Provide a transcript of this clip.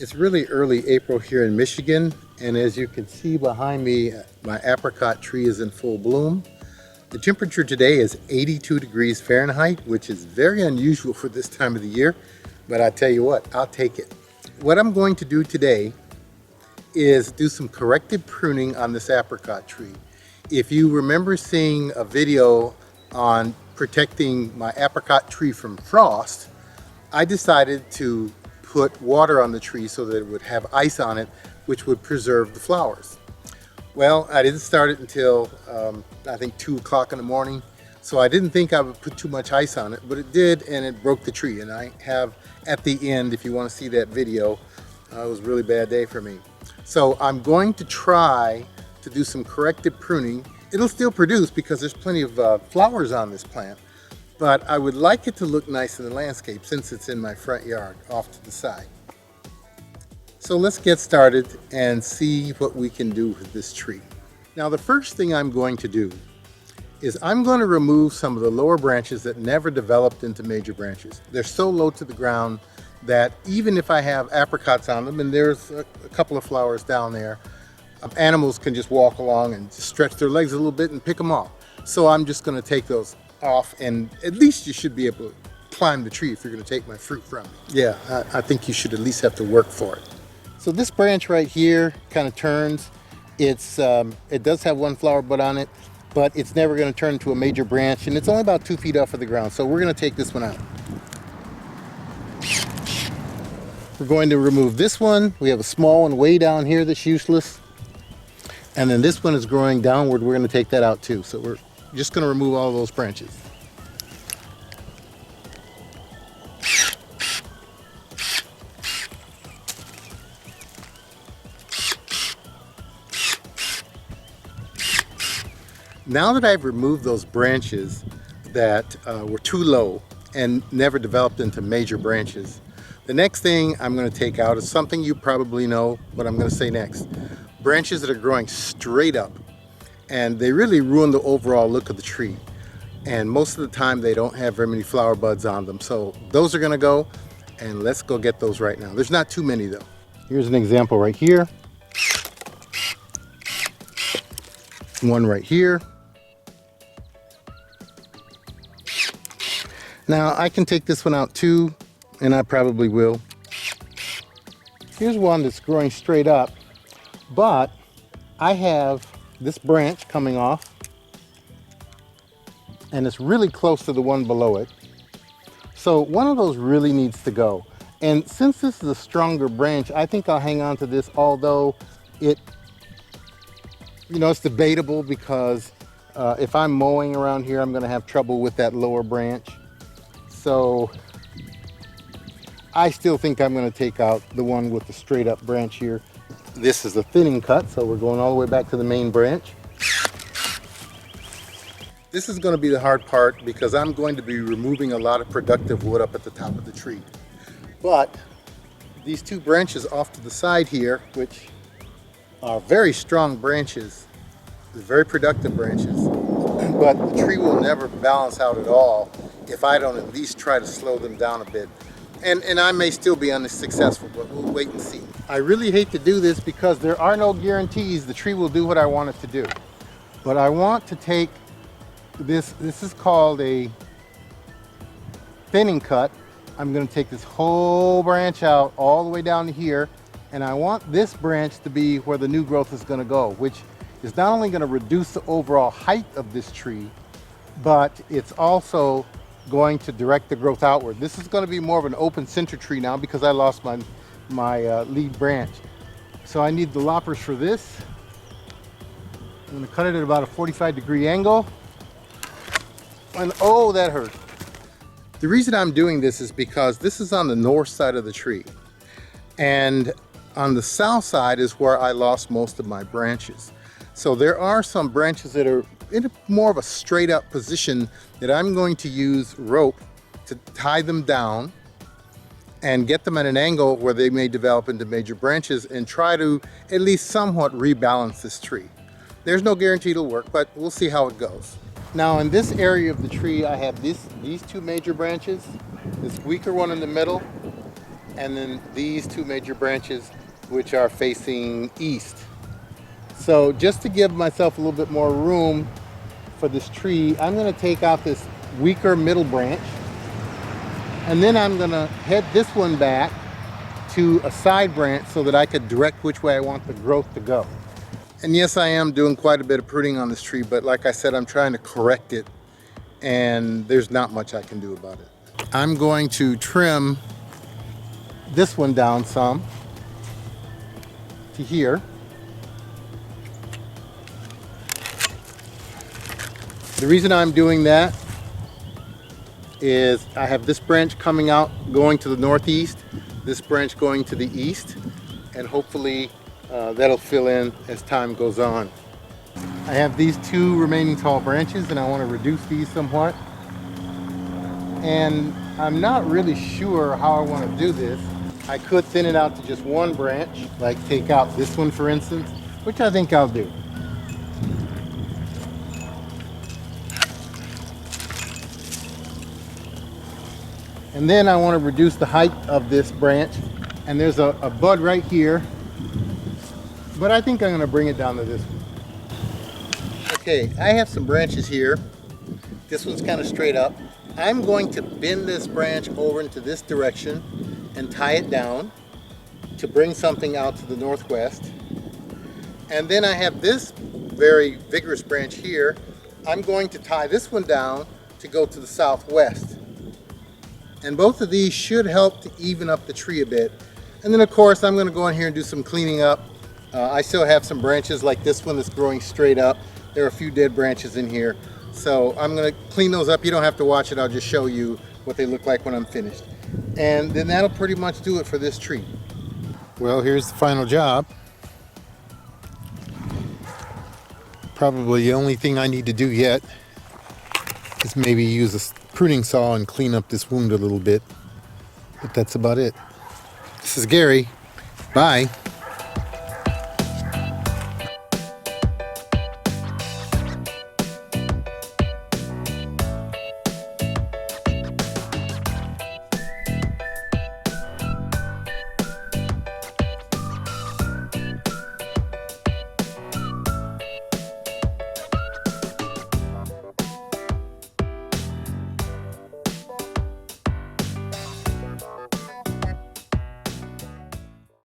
It's really early April here in Michigan, and as you can see behind me, my apricot tree is in full bloom. The temperature today is 82 degrees Fahrenheit, which is very unusual for this time of the year, but I tell you what, I'll take it. What I'm going to do today is do some corrective pruning on this apricot tree. If you remember seeing a video on protecting my apricot tree from frost, I decided to put water on the tree so that it would have ice on it, which would preserve the flowers. Well, I didn't start it until I think 2 o'clock in the morning, so I didn't think I would put too much ice on it, but it did, and it broke the tree. And I have at the end, if you want to see that video, it was a really bad day for me. So I'm going to try to do some corrective pruning. It'll still produce because there's plenty of flowers on this plant, but I would like it to look nice in the landscape since it's in my front yard off to the side. So let's get started and see what we can do with this tree. Now the first thing I'm going to do is I'm going to remove some of the lower branches that never developed into major branches. They're so low to the ground that even if I have apricots on them, and there's a couple of flowers down there, animals can just walk along and stretch their legs a little bit and pick them off. So I'm just going to take those off, and at least you should be able to climb the tree if you're going to take my fruit from me. Yeah, I think you should at least have to work for it. So this branch right here kind of turns. It does have one flower bud on it, but it's never going to turn into a major branch, and it's only about 2 feet off of the ground. So we're going to take this one out. We're going to remove this one. We have a small one way down here that's useless. And then this one is growing downward. We're going to take that out too. So we're just going to remove all those branches. Now that I've removed those branches that were too low and never developed into major branches, the next thing I'm going to take out is something you probably know what I'm going to say next. Branches that are growing straight up, and they really ruin the overall look of the tree. And most of the time they don't have very many flower buds on them. So those are going to go, and let's go get those right now. There's not too many though. Here's an example right here. One right here. Now I can take this one out too, and I probably will. Here's one that's growing straight up, but I have this branch coming off, and it's really close to the one below it. So one of those really needs to go. And since this is a stronger branch, I think I'll hang on to this, although it's debatable because if I'm mowing around here, I'm going to have trouble with that lower branch. So I still think I'm going to take out the one with the straight up branch here. This is a thinning cut, so we're going all the way back to the main branch. This is going to be the hard part because I'm going to be removing a lot of productive wood up at the top of the tree. But these two branches off to the side here, which are very strong branches, very productive branches, but the tree will never balance out at all if I don't at least try to slow them down a bit. And I may still be unsuccessful, but we'll wait and see. I really hate to do this because there are no guarantees the tree will do what I want it to do. But I want to take this is called a thinning cut. I'm going to take this whole branch out all the way down to here, and I want this branch to be where the new growth is going to go, which is not only going to reduce the overall height of this tree, but it's also going to direct the growth outward. This is going to be more of an open center tree now because I lost my lead branch. So I need the loppers for this. I'm going to cut it at about a 45-degree angle. And oh, that hurt. The reason I'm doing this is because this is on the north side of the tree. And on the south side is where I lost most of my branches. So there are some branches that are in more of a straight up position that I'm going to use rope to tie them down and get them at an angle where they may develop into major branches and try to at least somewhat rebalance this tree. There's no guarantee it'll work, but we'll see how it goes. Now in this area of the tree, I have these two major branches, this weaker one in the middle, and then these two major branches which are facing east. So just to give myself a little bit more room for this tree, I'm going to take out this weaker middle branch, and then I'm going to head this one back to a side branch so that I could direct which way I want the growth to go. And yes, I am doing quite a bit of pruning on this tree, but like I said, I'm trying to correct it, and there's not much I can do about it. I'm going to trim this one down some to here. The reason I'm doing that is I have this branch coming out going to the northeast, this branch going to the east, and hopefully that'll fill in as time goes on. I have these two remaining tall branches and I want to reduce these somewhat. And I'm not really sure how I want to do this. I could thin it out to just one branch, like take out this one for instance, which I think I'll do. And then I want to reduce the height of this branch, and there's a bud right here, but I think I'm going to bring it down to this one. Okay, I have some branches here. This one's kind of straight up. I'm going to bend this branch over into this direction and tie it down to bring something out to the northwest. And then I have this very vigorous branch here. I'm going to tie this one down to go to the southwest. And both of these should help to even up the tree a bit. And then of course I'm going to go in here and do some cleaning up. I still have some branches like this one that's growing straight up. There are a few dead branches in here. So I'm going to clean those up. You don't have to watch it. I'll just show you what they look like when I'm finished. And then that'll pretty much do it for this tree. Well, here's the final job. Probably the only thing I need to do yet is maybe use a pruning saw and clean up this wound a little bit. But that's about it. This is Gary. Bye.